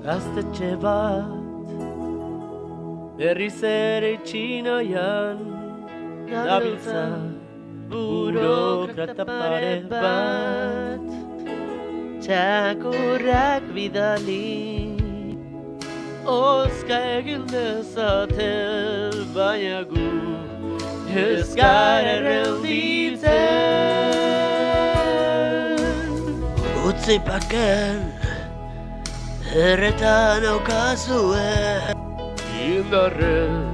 Gaztetxe bat berriz ere itxinoian dabiltza burokrata pare bat txakurrak bidali Oska egin dezaten baina gu ez gara errenditzen Utzi paken erretan aukazue Indarrez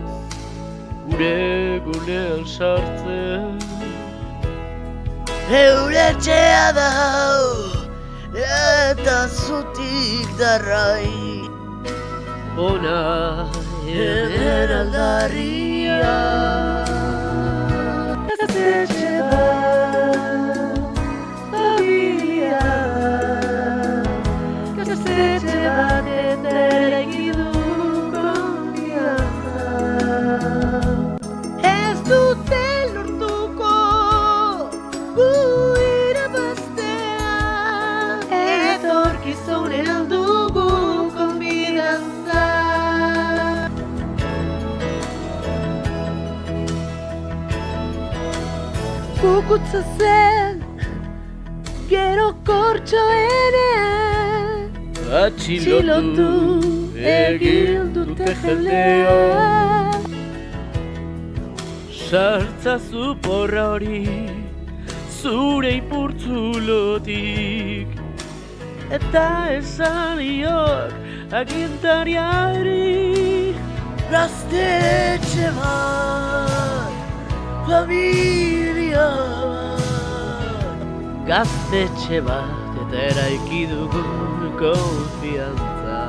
gure gunean sartzen Eure etxea dau eta zutik darrai Ona hemen aldarria Gaztetxe bat, familia Gaztetxe bat eta eraiki du konfiantza Ez dute lortuko gu irabaztea Etorkizunean dugu konfiantza Kukutza zen, gero kortxoenean Atxilotu egin dute jendea Sartzazu porra hori zure ipurtzulotik Eta esan iok agintariari Gaztetxe bat, familia bat Gaztetxe bat eta eraiki dugun konfiantza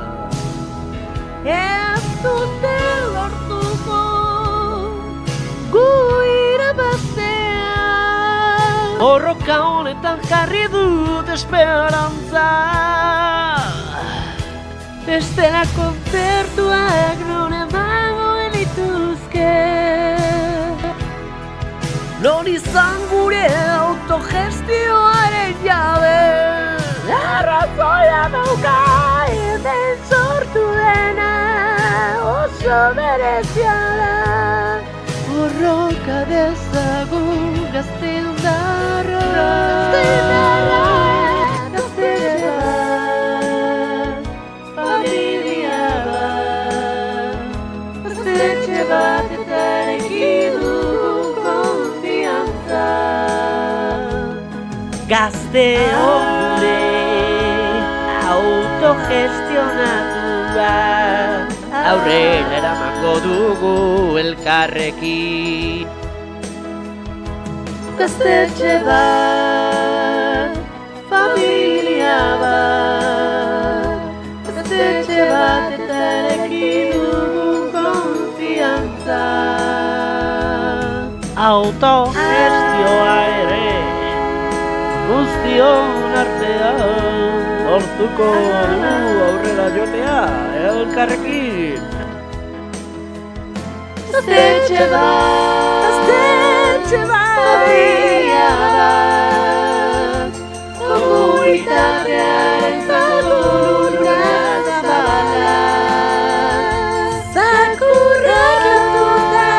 Ez dute lortuko gu irabaztea Borroka honetan jarri dut esperantza Bestela kontzertuak non emango genituzke Non izan gure autogestioaren jabe Arrazoia dauka hemen sortu dena Oso berezia da Borroka dezagun gazteundarra Gaztetxe bat, familia bat Gaztetxe bat eta eraiki dugun konfiantza Gazteon autogestionatua Aurrera eramango dugu elkarrekin Gaztetxe bat, familia bat Gaztetxe bat eta eraiki dugu konfiantza Autogestioa ere guztion artean Hortuko du aurrera jotea elkarrekin Gaztetxe bat, familia bat Komunitatearen zadurra zabala Zakurrak landuta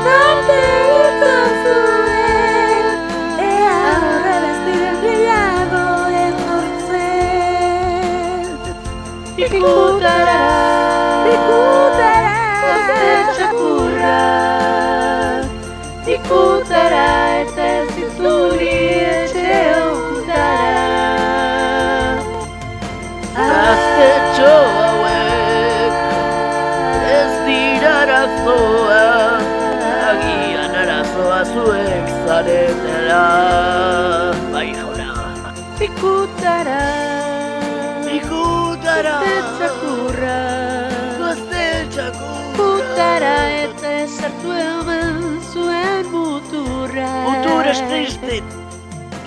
Narte utzan zuen Ea horrela ez diren gehiago etortzen Pikutara Pikutara eta ez itzuli etxe okutara Gaztetxo hauek ez dira arazoa Agian arazoa zuek zaretela Bai jauna Pikutara Gaztetxakurra eta esartu eman zuen muturra Mutur estristit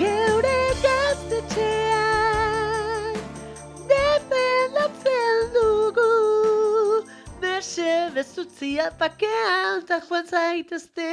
Geure gaztetxean defendatzen dugu Mesedez utzi alpakean ta joan zaitezte